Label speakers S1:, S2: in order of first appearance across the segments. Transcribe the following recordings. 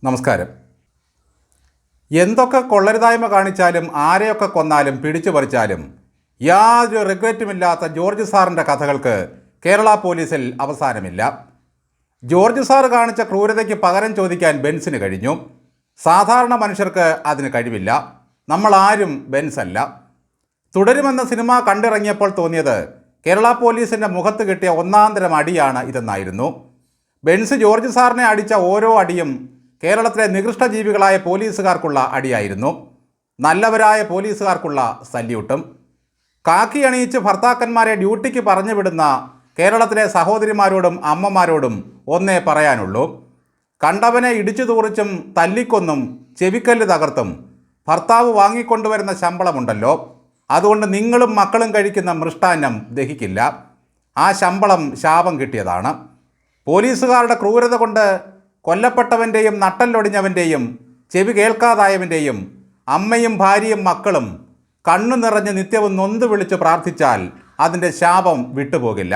S1: നമസ്കാരം. എന്തൊക്കെ കൊള്ളരുതായ്മ കാണിച്ചാലും ആരെയൊക്കെ കൊന്നാലും പിടിച്ചു പറിച്ചാലും യാതൊരു റിഗ്രറ്റുമില്ലാത്ത ജോർജ് സാറിൻ്റെ കഥകൾക്ക് കേരള പോലീസിൽ അവസാനമില്ല. ജോർജ് സാർ കാണിച്ച ക്രൂരതയ്ക്ക് പകരം ചോദിക്കാൻ ബെൻസിന് കഴിഞ്ഞു. സാധാരണ മനുഷ്യർക്ക് അതിന് കഴിവില്ല. നമ്മളാരും ബെൻസല്ല. തുടരുമെന്ന സിനിമ കണ്ടിറങ്ങിയപ്പോൾ തോന്നിയത് കേരള പോലീസിൻ്റെ മുഖത്ത് കിട്ടിയ ഒന്നാന്തരം അടിയാണ് ഇതെന്നായിരുന്നു. ബെൻസ് ജോർജ് സാറിനെ അടിച്ച ഓരോ അടിയും കേരളത്തിലെ നികൃഷ്ട ജീവികളായ പോലീസുകാർക്കുള്ള അടിയായിരുന്നു. നല്ലവരായ പോലീസുകാർക്കുള്ള സല്യൂട്ടും. കാക്കി അണിയിച്ച് ഭർത്താക്കന്മാരെ ഡ്യൂട്ടിക്ക് പറഞ്ഞു വിടുന്ന കേരളത്തിലെ സഹോദരിമാരോടും അമ്മമാരോടും ഒന്നേ പറയാനുള്ളൂ: കണ്ടവനെ ഇടിച്ചു തൂറിച്ചും തല്ലിക്കൊന്നും ചെവിക്കല്ല് തകർത്തും ഭർത്താവ് വാങ്ങിക്കൊണ്ടുവരുന്ന ശമ്പളമുണ്ടല്ലോ, അതുകൊണ്ട് നിങ്ങളും മക്കളും കഴിക്കുന്ന മൃഷ്ടാന്നം ദഹിക്കില്ല. ആ ശമ്പളം ശാപം കിട്ടിയതാണ്. പോലീസുകാരുടെ ക്രൂരത കൊണ്ട് കൊല്ലപ്പെട്ടവൻ്റെയും നട്ടല്ലൊടിഞ്ഞവൻ്റെയും ചെവി കേൾക്കാതായവൻ്റെയും അമ്മയും ഭാര്യയും മക്കളും കണ്ണു നിറഞ്ഞ് നിത്യവും നൊന്ത് വിളിച്ച് പ്രാർത്ഥിച്ചാൽ അതിൻ്റെ ശാപം വിട്ടുപോകില്ല.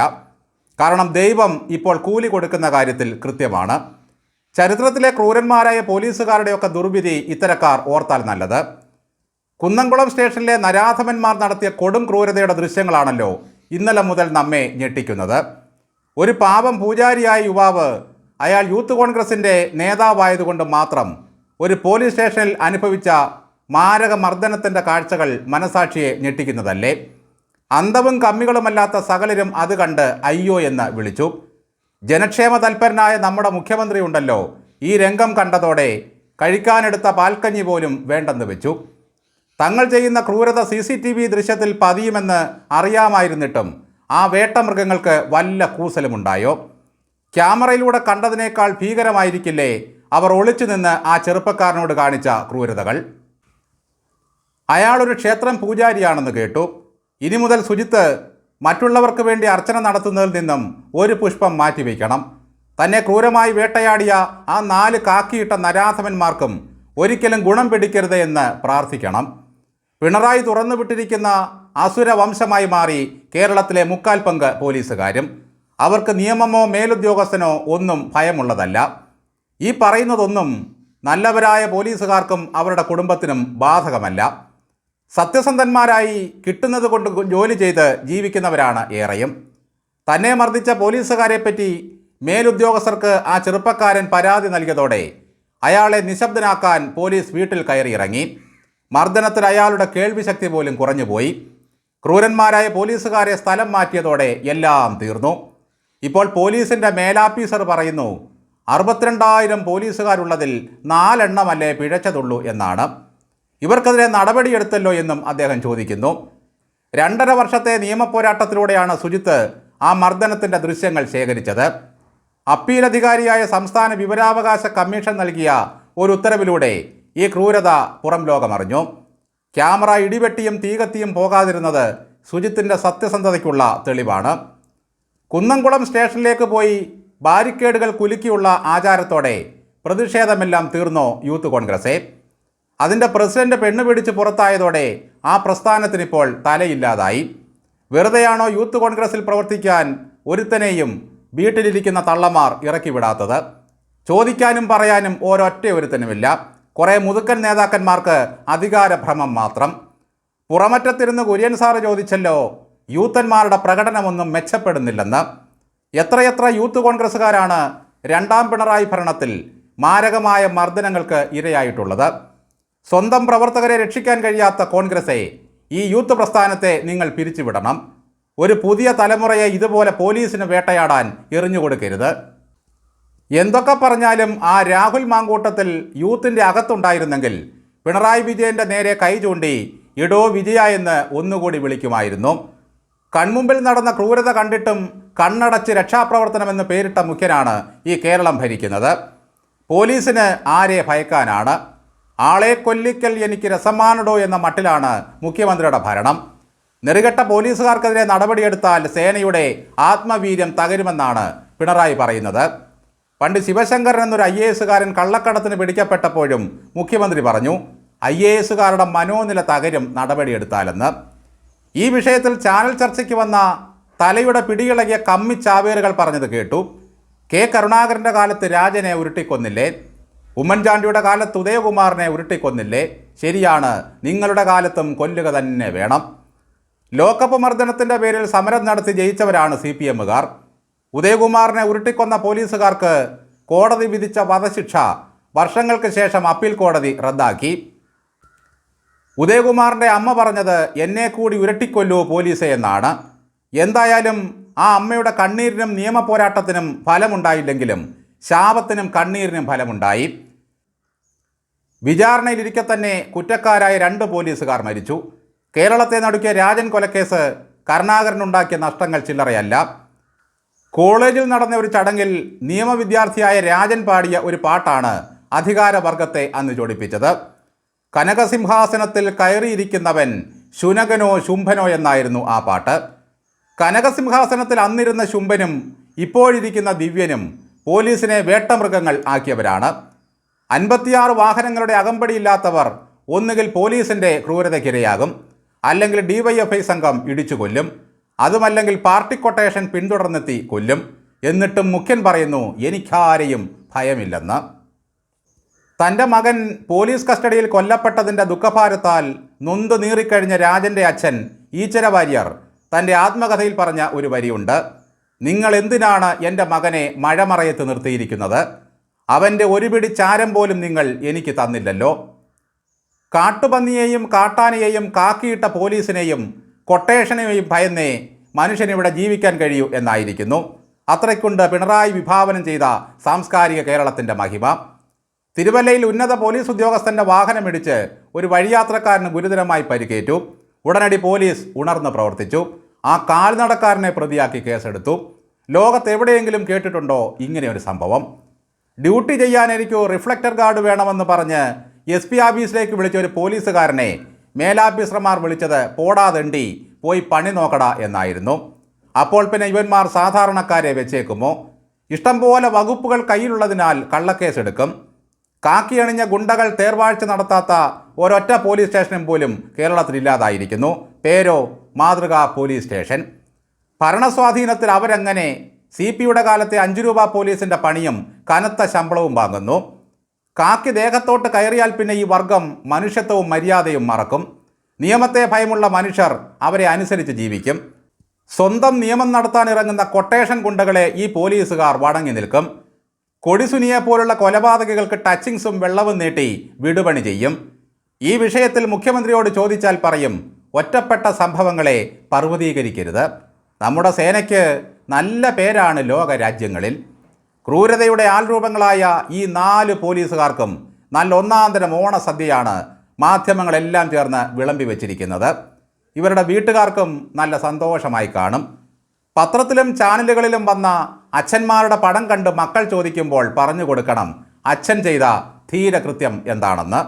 S1: കാരണം ദൈവം ഇപ്പോൾ കൂലി കൊടുക്കുന്ന കാര്യത്തിൽ കൃത്യമാണ്. ചരിത്രത്തിലെ ക്രൂരന്മാരായ പോലീസുകാരുടെയൊക്കെ ദുർവിധി ഇത്തരക്കാർ ഓർത്താൽ നല്ലത്. കുന്നംകുളം സ്റ്റേഷനിലെ നരാധമന്മാർ നടത്തിയ കൊടും ക്രൂരതയുടെ ദൃശ്യങ്ങളാണല്ലോ ഇന്നലെ മുതൽ നമ്മെ ഞെട്ടിക്കുന്നത്. ഒരു പാവം പൂജാരിയായ യുവാവ് അയാൾ യൂത്ത് കോൺഗ്രസിൻ്റെ നേതാവായതുകൊണ്ട് മാത്രം ഒരു പോലീസ് സ്റ്റേഷനിൽ അനുഭവിച്ച മാരക മർദ്ദനത്തിൻ്റെ കാഴ്ചകൾ മനസാക്ഷിയെ ഞെട്ടിക്കുന്നതല്ലേ? അന്തവും കമ്മികളുമല്ലാത്ത സകലരും അത് കണ്ട് അയ്യോ എന്ന് വിളിച്ചു. ജനക്ഷേമ തൽപരനായ നമ്മുടെ മുഖ്യമന്ത്രി ഉണ്ടല്ലോ, ഈ രംഗം കണ്ടതോടെ കഴിക്കാനെടുത്ത പാൽക്കഞ്ഞി പോലും വേണ്ടെന്ന് വെച്ചു. തങ്ങൾ ചെയ്യുന്ന ക്രൂരത CCTV ദൃശ്യത്തിൽ പതിയുമെന്ന് അറിയാമായിരുന്നിട്ടും ആ വേട്ടമൃഗങ്ങൾക്ക് വല്ല കൂസലുമുണ്ടായോ? ക്യാമറയിലൂടെ കണ്ടതിനേക്കാൾ ഭീകരമായിരിക്കില്ലേ അവർ ഒളിച്ചു നിന്ന് ആ ചെറുപ്പക്കാരനോട് കാണിച്ച ക്രൂരതകൾ? അയാളൊരു ക്ഷേത്രം പൂജാരിയാണെന്ന് കേട്ടു. ഇനി മുതൽ സുജിത്ത് മറ്റുള്ളവർക്ക് വേണ്ടി അർച്ചന നടത്തുന്നതിൽ നിന്നും ഒരു പുഷ്പം മാറ്റിവെക്കണം. തന്നെ ക്രൂരമായി വേട്ടയാടിയ ആ 4 കാക്കിയിട്ട നരാധമന്മാർക്കും ഒരിക്കലും ഗുണം പിടിക്കരുത് എന്ന് പ്രാർത്ഥിക്കണം. പിണറായി തുറന്നുവിട്ടിരിക്കുന്ന അസുര വംശമായി മാറി കേരളത്തിലെ 3/4 പങ്ക് പോലീസുകാരും. അവർക്ക് നിയമമോ മേലുദ്യോഗസ്ഥനോ ഒന്നും ഭയമുള്ളതല്ല. ഈ പറയുന്നതൊന്നും നല്ലവരായ പോലീസുകാർക്കും അവരുടെ കുടുംബത്തിനും ബാധകമല്ല. സത്യസന്ധന്മാരായി കിട്ടുന്നത് കൊണ്ട് ജോലി ചെയ്ത് ജീവിക്കുന്നവരാണ് ഏറെയും. തന്നെ മർദ്ദിച്ച പോലീസുകാരെപ്പറ്റി മേലുദ്യോഗസ്ഥർക്ക് ആ ചെറുപ്പക്കാരൻ പരാതി നൽകിയതോടെ അയാളെ നിശബ്ദനാക്കാൻ പോലീസ് വീട്ടിൽ കയറിയിറങ്ങി. മർദ്ദനത്തിൽ അയാളുടെ കേൾവിശക്തി പോലും കുറഞ്ഞുപോയി. ക്രൂരന്മാരായ പോലീസുകാരെ സ്ഥലം മാറ്റിയതോടെ എല്ലാം തീർന്നു. ഇപ്പോൾ പോലീസിൻ്റെ മേലാഫീസർ പറയുന്നു 62,000 പോലീസുകാരുള്ളതിൽ 4 എണ്ണമല്ലേ പിഴച്ചതുള്ളൂ എന്നാണ്. ഇവർക്കെതിരെ നടപടിയെടുത്തല്ലോ എന്നും അദ്ദേഹം ചോദിക്കുന്നു. 2.5 വർഷത്തെ നിയമപോരാട്ടത്തിലൂടെയാണ് സുജിത്ത് ആ മർദ്ദനത്തിൻ്റെ ദൃശ്യങ്ങൾ ശേഖരിച്ചത്. അപ്പീലധികാരിയായ സംസ്ഥാന വിവരാവകാശ കമ്മീഷൻ നൽകിയ ഒരു ഉത്തരവിലൂടെ ഈ ക്രൂരത പുറം ലോകമറിഞ്ഞു. ക്യാമറ ഇടിവെട്ടിയും തീകത്തിയും പോകാതിരുന്നത് സുജിത്തിൻ്റെ സത്യസന്ധതയ്ക്കുള്ള തെളിവാണ്. കുന്നംകുളം സ്റ്റേഷനിലേക്ക് പോയി ബാരിക്കേഡുകൾ കുലുക്കിയുള്ള ആചാരത്തോടെ പ്രതിഷേധമെല്ലാം തീർന്നോ യൂത്ത് കോൺഗ്രസേ? അതിൻ്റെ പ്രസിഡന്റ് പെണ്ണുപിടിച്ച് പുറത്തായതോടെ ആ പ്രസ്ഥാനത്തിനിപ്പോൾ തലയില്ലാതായി. വെറുതെയാണോ യൂത്ത് കോൺഗ്രസിൽ പ്രവർത്തിക്കാൻ ഒരുത്തനെയും വീട്ടിലിരിക്കുന്ന തള്ളമാർ ഇറക്കി വിടാത്തത്? ചോദിക്കാനും പറയാനും ഒരൊറ്റ ഒരുത്തനുമില്ല. കുറേ മുതുക്കൻ നേതാക്കന്മാർക്ക് അധികാരഭ്രമം മാത്രം. പുറമറ്റത്തിരുന്ന് കുര്യൻ സാറ് ചോദിച്ചല്ലോ, യൂത്തന്മാരുടെ പ്രകടനമൊന്നും മെച്ചപ്പെടുന്നില്ലെന്ന്. എത്രയെത്ര യൂത്ത് കോൺഗ്രസ്സുകാരാണ് 2ാം പിണറായി ഭരണത്തിൽ മാരകമായ മർദ്ദനങ്ങൾക്ക് ഇരയായിട്ടുള്ളത്? സ്വന്തം പ്രവർത്തകരെ രക്ഷിക്കാൻ കഴിയാത്ത കോൺഗ്രസെ, ഈ യൂത്ത് പ്രസ്ഥാനത്തെ നിങ്ങൾ പിരിച്ചുവിടണം. ഒരു പുതിയ തലമുറയെ ഇതുപോലെ പോലീസിന് വേട്ടയാടാൻ എറിഞ്ഞുകൊടുക്കരുത്. എന്തൊക്കെ പറഞ്ഞാലും ആ രാഹുൽ മാങ്കൂട്ടത്തിൽ യൂത്തിൻ്റെ അകത്തുണ്ടായിരുന്നെങ്കിൽ പിണറായി വിജയൻ്റെ നേരെ കൈ ചൂണ്ടി ഇടോ വിജയ എന്ന് ഒന്നുകൂടി വിളിക്കുമായിരുന്നു. കൺമുമ്പിൽ നടന്ന ക്രൂരത കണ്ടിട്ടും കണ്ണടച്ച് രക്ഷാപ്രവർത്തനമെന്ന് പേരിട്ട മുഖ്യനാണ് ഈ കേരളം ഭരിക്കുന്നത്. പോലീസിന് ആരെ ഭയക്കാനാണ്? ആളെ കൊല്ലിക്കൽ എനിക്ക് രസമാനടോ എന്ന മട്ടിലാണ് മുഖ്യമന്ത്രിയുടെ ഭരണം. നെറുകെട്ട പോലീസുകാർക്കെതിരെ നടപടിയെടുത്താൽ സേനയുടെ ആത്മവീര്യം തകരുമെന്നാണ് പിണറായി പറയുന്നത്. പണ്ട് ശിവശങ്കരൻ എന്നൊരു IAS കള്ളക്കടത്തിന് പിടിക്കപ്പെട്ടപ്പോഴും മുഖ്യമന്ത്രി പറഞ്ഞു IASകാരുടെ മനോനില തകരും നടപടിയെടുത്താലെന്ന്. ഈ വിഷയത്തിൽ ചാനൽ ചർച്ചയ്ക്ക് വന്ന തലയുടെ പിടിയിളകിയ കമ്മിച്ചാവേറുകൾ പറഞ്ഞത് കേട്ടു. കെ കരുണാകരൻ്റെ കാലത്ത് രാജനെ ഉരുട്ടിക്കൊന്നില്ലേ? ഉമ്മൻചാണ്ടിയുടെ കാലത്ത് ഉദയകുമാറിനെ ഉരുട്ടിക്കൊന്നില്ലേ? ശരിയാണ്, നിങ്ങളുടെ കാലത്തും കൊല്ലുക തന്നെ വേണം. ലോക്കപ്പ് മർദ്ദനത്തിൻ്റെ പേരിൽ സമരം നടത്തി ജയിച്ചവരാണ് CPMകാർ. ഉദയകുമാറിനെ ഉരുട്ടിക്കൊന്ന പോലീസുകാർക്ക് കോടതി വിധിച്ച വധശിക്ഷ വർഷങ്ങൾക്ക് ശേഷം അപ്പീൽ കോടതി റദ്ദാക്കി. ഉദയകുമാറിൻ്റെ അമ്മ പറഞ്ഞത് എന്നെ കൂടി ഉരുട്ടിക്കൊല്ലൂ പോലീസെ എന്നാണ്. എന്തായാലും ആ അമ്മയുടെ കണ്ണീരിനും നിയമ പോരാട്ടത്തിനും ഫലമുണ്ടായില്ലെങ്കിലും ശാപത്തിനും കണ്ണീരിനും ഫലമുണ്ടായി. വിചാരണയിലിരിക്കെ തന്നെ കുറ്റക്കാരായ 2 പോലീസുകാർ മരിച്ചു. കേരളത്തെ നടുക്കിയ രാജൻ കൊലക്കേസ് കരുണാകരനുണ്ടാക്കിയ നഷ്ടങ്ങൾ ചില്ലറയല്ല. കോളേജിൽ നടന്ന ഒരു ചടങ്ങിൽ നിയമവിദ്യാർത്ഥിയായ രാജൻ പാടിയ ഒരു പാട്ടാണ് അധികാരവർഗത്തെ അന്ന് ചൊടിപ്പിച്ചത്. കനകസിംഹാസനത്തിൽ കയറിയിരിക്കുന്നവൻ ശുനകനോ ശുംഭനോ എന്നായിരുന്നു ആ പാട്ട്. കനകസിംഹാസനത്തിൽ അന്നിരുന്ന ശുംഭനും ഇപ്പോഴിരിക്കുന്ന ദിവ്യനും പോലീസിനെ വേട്ടമൃഗങ്ങൾ ആക്കിയവരാണ്. 56 വാഹനങ്ങളുടെ അകമ്പടിയില്ലാത്തവർ ഒന്നുകിൽ പോലീസിൻ്റെ ക്രൂരതയ്ക്കിരയാകും, അല്ലെങ്കിൽ DYFI സംഘം ഇടിച്ചു കൊല്ലും, അതുമല്ലെങ്കിൽ പാർട്ടി കൊട്ടേഷൻ പിന്തുടർന്നെത്തി കൊല്ലും. എന്നിട്ടും മുഖ്യൻ പറയുന്നു എനിക്കാരെയും ഭയമില്ലെന്ന്. തൻ്റെ മകൻ പോലീസ് കസ്റ്റഡിയിൽ കൊല്ലപ്പെട്ടതിൻ്റെ ദുഃഖഭാരത്താൽ നൊന്ത് നീറിക്കഴിഞ്ഞ രാജൻ്റെ അച്ഛൻ ഈച്ചര വാര്യർ തൻ്റെ ആത്മകഥയിൽ പറഞ്ഞ ഒരു വരിയുണ്ട്. നിങ്ങൾ എന്തിനാണ് എൻ്റെ മകനെ മഴമറയത്ത് നിർത്തിയിരിക്കുന്നത്? അവൻ്റെ ഒരു പിടി ചാരം പോലും നിങ്ങൾ എനിക്ക് തന്നില്ലല്ലോ. കാട്ടുപന്നിയെയും കാട്ടാനയെയും കാക്കിയിട്ട പോലീസിനെയും കൊട്ടേഷനെയും ഭയന്നേ മനുഷ്യനിവിടെ ജീവിക്കാൻ കഴിയൂ എന്നായിരിക്കുന്നു. അത്രയ്ക്കുണ്ട് പിണറായി വിഭാവനം ചെയ്ത സാംസ്കാരിക കേരളത്തിൻ്റെ മഹിമ. തിരുവല്ലയിൽ ഉന്നത പോലീസ് ഉദ്യോഗസ്ഥൻ്റെ വാഹനമിടിച്ച് ഒരു വഴിയാത്രക്കാരന് ഗുരുതരമായി പരിക്കേറ്റു. ഉടനടി പോലീസ് ഉണർന്ന് പ്രവർത്തിച്ചു. ആ കാൽനടക്കാരനെ പ്രതിയാക്കി കേസെടുത്തു. ലോകത്തെവിടെയെങ്കിലും കേട്ടിട്ടുണ്ടോ ഇങ്ങനെയൊരു സംഭവം? ഡ്യൂട്ടി ചെയ്യാൻ എനിക്ക് റിഫ്ലക്ടർ ഗാർഡ് വേണമെന്ന് പറഞ്ഞ് SP ഓഫീസിലേക്ക് വിളിച്ച ഒരു പോലീസുകാരനെ മേലാഫീസർമാർ വിളിച്ചത് പോടാതെണ്ടി പോയി പണി നോക്കടാ എന്നായിരുന്നു. അപ്പോൾ പിന്നെ ഇവന്മാർ സാധാരണക്കാരെ വെച്ചേക്കുമോ? ഇഷ്ടംപോലെ വകുപ്പുകൾ കയ്യിലുള്ളതിനാൽ കള്ളക്കേസെടുക്കും. കാക്കിയണിഞ്ഞ ഗുണ്ടകൾ തേർവാഴ്ച നടത്താത്ത ഒരൊറ്റ പോലീസ് സ്റ്റേഷനും പോലും കേരളത്തിലില്ലാതായിരിക്കുന്നു. പേരോ മാതൃകാ പോലീസ് സ്റ്റേഷൻ. ഭരണസ്വാധീനത്തിൽ അവരങ്ങനെ CPയുടെ കാലത്തെ 5 രൂപ പോലീസിൻ്റെ പണിയും കനത്ത ശമ്പളവും വാങ്ങുന്നു. കാക്കി ദേഹത്തോട്ട് കയറിയാൽ പിന്നെ ഈ വർഗം മനുഷ്യത്വവും മര്യാദയും മറക്കും. നിയമത്തെ ഭയമുള്ള മനുഷ്യർ അവരെ അനുസരിച്ച് ജീവിക്കും. സ്വന്തം നിയമം നടത്താൻ ഇറങ്ങുന്ന കൊട്ടേഷൻ ഗുണ്ടകളെ ഈ പോലീസുകാർ വണങ്ങി നിൽക്കും. കൊടിസുനിയെ പോലുള്ള കൊലപാതകികൾക്ക് ടച്ചിങ്സും വെള്ളവും നീട്ടി വിടുപണി ചെയ്യും. ഈ വിഷയത്തിൽ മുഖ്യമന്ത്രിയോട് ചോദിച്ചാൽ പറയും ഒറ്റപ്പെട്ട സംഭവങ്ങളെ പർവ്വതീകരിക്കരുത്. നമ്മുടെ സേനയ്ക്ക് നല്ല പേരാണ് ലോക രാജ്യങ്ങളിൽ. ക്രൂരതയുടെ ആൾരൂപങ്ങളായ ഈ 4 പോലീസുകാർക്കും നല്ല ഒന്നാന്തരം ഓണസദ്യയാണ് മാധ്യമങ്ങളെല്ലാം ചേർന്ന് വിളമ്പി വച്ചിരിക്കുന്നത്. ഇവരുടെ വീട്ടുകാർക്കും നല്ല സന്തോഷമായി കാണും. പത്രത്തിലും ചാനലുകളിലും വന്ന അച്ഛന്മാരുടെ പടം കണ്ട് മക്കൾ ചോദിക്കുമ്പോൾ പറഞ്ഞു കൊടുക്കണം അച്ഛൻ ചെയ്ത ധീരകൃത്യം എന്താണെന്ന്.